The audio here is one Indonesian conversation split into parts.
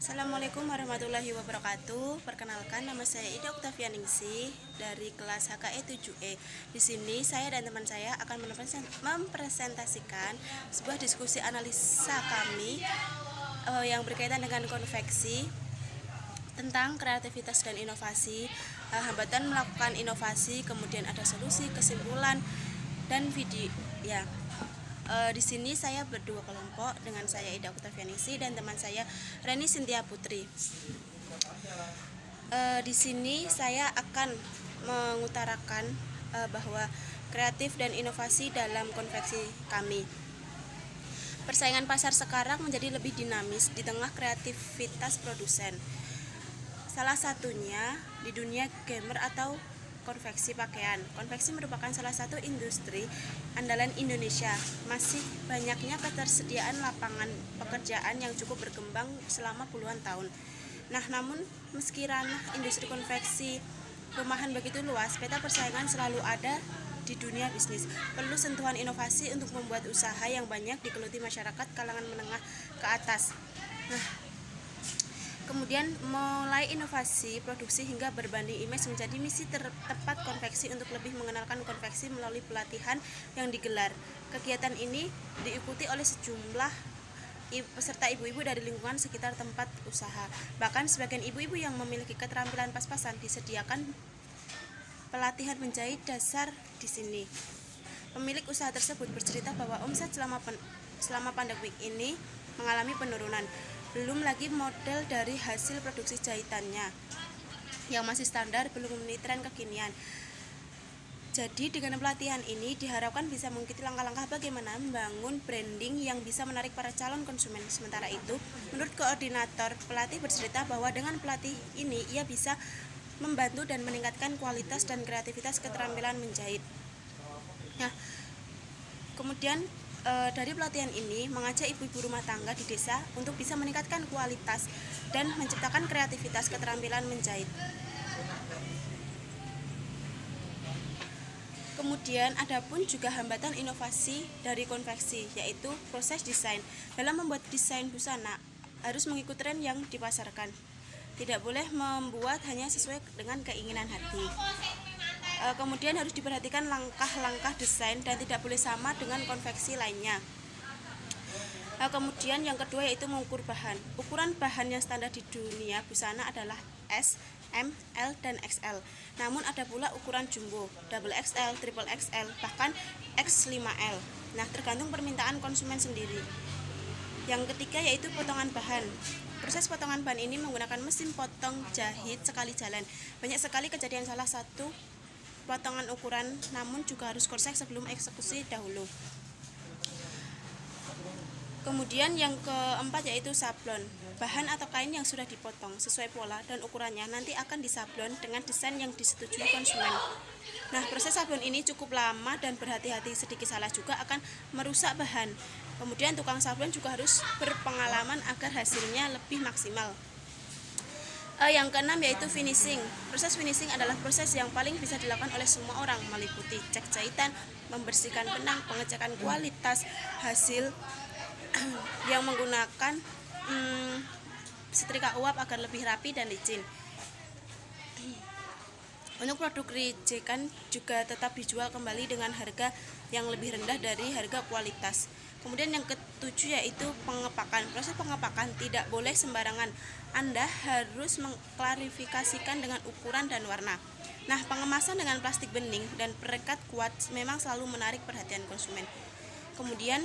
Assalamualaikum warahmatullahi wabarakatuh. Perkenalkan, nama saya Ida Oktavianingsih dari kelas HKE 7E. Di sini saya dan teman saya akan mempresentasikan sebuah diskusi analisa kami yang berkaitan dengan konveksi tentang kreativitas dan inovasi, hambatan melakukan inovasi, kemudian ada solusi, kesimpulan, dan video. Di sini saya berdua kelompok dengan saya Ida Oktavianingsih dan teman saya Reni Sintia Putri. Di sini saya akan mengutarakan bahwa kreatif dan inovasi dalam konveksi kami. Persaingan pasar sekarang menjadi lebih dinamis di tengah kreativitas produsen. Salah satunya di dunia gamer atau konveksi pakaian. Konveksi merupakan salah satu industri andalan Indonesia. Masih banyaknya ketersediaan lapangan pekerjaan yang cukup berkembang selama puluhan tahun. Namun meski ranah industri konveksi rumahan begitu luas, peta persaingan selalu ada di dunia bisnis. Perlu sentuhan inovasi untuk membuat usaha yang banyak digeluti masyarakat kalangan menengah ke atas. Kemudian mulai inovasi produksi hingga berbanding image menjadi misi tepat konveksi untuk lebih mengenalkan konveksi melalui pelatihan yang digelar. Kegiatan ini diikuti oleh sejumlah peserta ibu-ibu dari lingkungan sekitar tempat usaha. Bahkan sebagian ibu-ibu yang memiliki keterampilan pas-pasan disediakan pelatihan menjahit dasar di sini. Pemilik usaha tersebut bercerita bahwa omset selama pandemi ini mengalami penurunan. Belum lagi model dari hasil produksi jahitannya yang masih standar, belum memenuhi tren kekinian. Jadi dengan pelatihan ini diharapkan bisa mengikuti langkah-langkah bagaimana membangun branding yang bisa menarik para calon konsumen. Sementara itu, menurut koordinator, pelatih bercerita bahwa dengan pelatih ini ia bisa membantu dan meningkatkan kualitas dan kreativitas keterampilan menjahit. Kemudian dari pelatihan ini mengajak ibu-ibu rumah tangga di desa untuk bisa meningkatkan kualitas dan menciptakan kreativitas keterampilan menjahit. Kemudian ada pun juga hambatan inovasi dari konveksi, yaitu proses desain. Dalam membuat desain busana harus mengikuti tren yang dipasarkan. Tidak boleh membuat hanya sesuai dengan keinginan hati. Kemudian harus diperhatikan langkah-langkah desain dan tidak boleh sama dengan konveksi lainnya. Kemudian yang kedua yaitu mengukur bahan. Ukuran bahan yang standar di dunia busana adalah S, M, L, dan XL. Namun ada pula ukuran jumbo, double XL, triple XL, bahkan X5L. Tergantung permintaan konsumen sendiri. Yang ketiga yaitu potongan bahan. Proses potongan bahan ini menggunakan mesin potong jahit sekali jalan. Banyak sekali kejadian salah satu potongan ukuran, namun juga harus cross-check sebelum eksekusi dahulu. Kemudian yang keempat yaitu sablon. Bahan atau kain yang sudah dipotong sesuai pola dan ukurannya nanti akan disablon dengan desain yang disetujui konsumen. Proses sablon ini cukup lama dan berhati-hati, sedikit salah juga akan merusak bahan. Kemudian tukang sablon juga harus berpengalaman agar hasilnya lebih maksimal. Yang keenam yaitu finishing. Proses finishing adalah proses yang paling bisa dilakukan oleh semua orang, meliputi cek jahitan, membersihkan benang, pengecekan kualitas hasil yang menggunakan setrika uap agar lebih rapi dan licin. Untuk produk rijekan juga tetap dijual kembali dengan harga yang lebih rendah dari harga kualitas. Kemudian yang ketujuh yaitu pengepakan. Proses pengepakan tidak boleh sembarangan. Anda harus mengklarifikasikan dengan ukuran dan warna. Pengemasan dengan plastik bening dan perekat kuat memang selalu menarik perhatian konsumen. Kemudian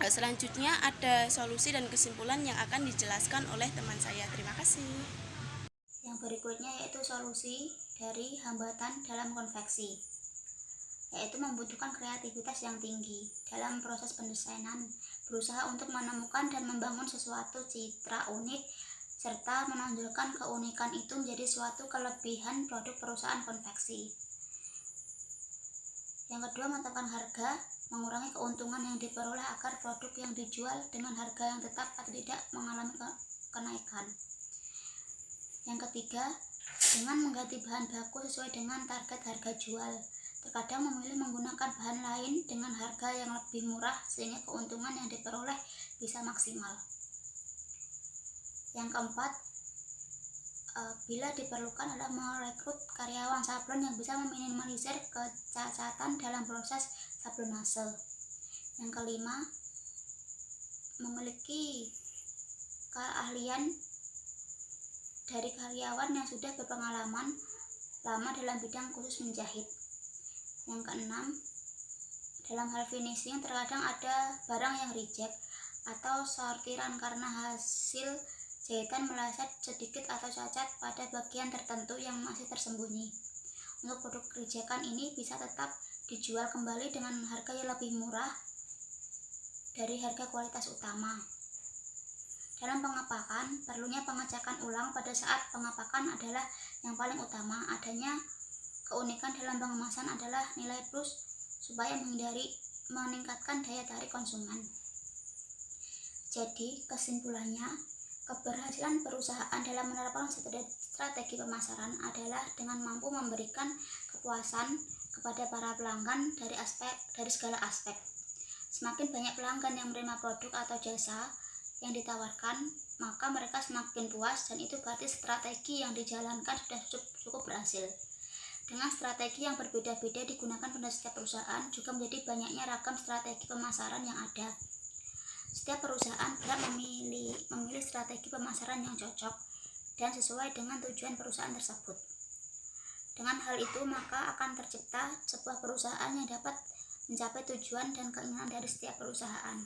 selanjutnya ada solusi dan kesimpulan yang akan dijelaskan oleh teman saya. Terima kasih. Yang berikutnya yaitu solusi dari hambatan dalam konveksi, yaitu membutuhkan kreativitas yang tinggi dalam proses pendesainan, berusaha untuk menemukan dan membangun sesuatu citra unik serta menonjolkan keunikan itu menjadi suatu kelebihan produk perusahaan konveksi. Yang kedua, menetapkan harga, mengurangi keuntungan yang diperoleh agar produk yang dijual dengan harga yang tetap atau tidak mengalami kenaikan. Yang ketiga, dengan mengganti bahan baku sesuai dengan target harga jual. Terkadang memilih menggunakan bahan lain dengan harga yang lebih murah sehingga keuntungan yang diperoleh bisa maksimal. Yang keempat, bila diperlukan adalah merekrut karyawan sablon yang bisa meminimalisir kecacatan dalam proses sablonase. Yang kelima, memiliki keahlian dari karyawan yang sudah berpengalaman lama dalam bidang khusus menjahit. Yang keenam, dalam hal finishing terkadang ada barang yang reject atau sortiran karena hasil jahitan meleset sedikit atau cacat pada bagian tertentu yang masih tersembunyi. Untuk produk rejectan ini bisa tetap dijual kembali dengan harga yang lebih murah dari harga kualitas utama. Dalam pengepakan, perlunya pengecekan ulang pada saat pengepakan adalah yang paling utama. Adanya keunikan dalam pengemasan adalah nilai plus supaya meningkatkan daya tarik konsumen. Jadi, kesimpulannya, keberhasilan perusahaan dalam menerapkan strategi pemasaran adalah dengan mampu memberikan kepuasan kepada para pelanggan dari segala aspek. Semakin banyak pelanggan yang menerima produk atau jasa yang ditawarkan, maka mereka semakin puas, dan itu berarti strategi yang dijalankan sudah cukup berhasil. Dengan strategi yang berbeda-beda digunakan pada setiap perusahaan, juga menjadi banyaknya ragam strategi pemasaran yang ada. Setiap perusahaan berhak memilih strategi pemasaran yang cocok dan sesuai dengan tujuan perusahaan tersebut. Dengan hal itu, maka akan tercipta sebuah perusahaan yang dapat mencapai tujuan dan keinginan dari setiap perusahaan.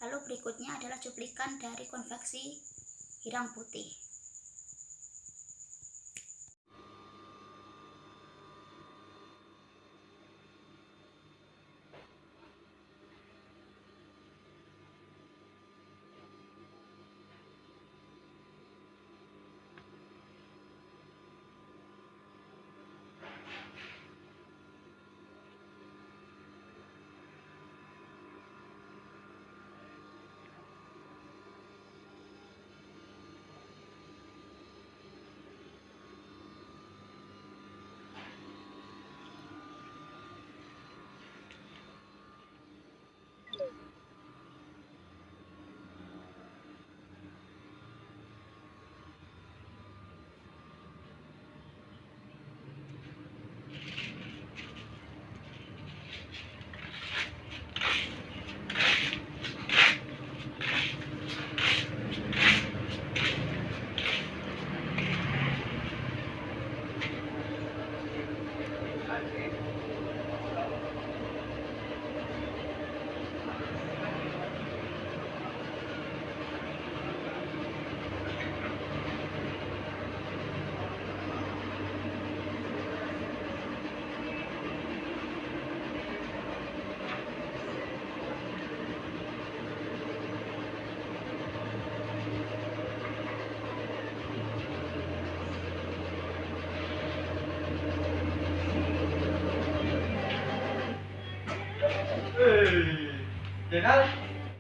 Lalu berikutnya adalah cuplikan dari konveksi Hirang Putih. Hey, Jenal,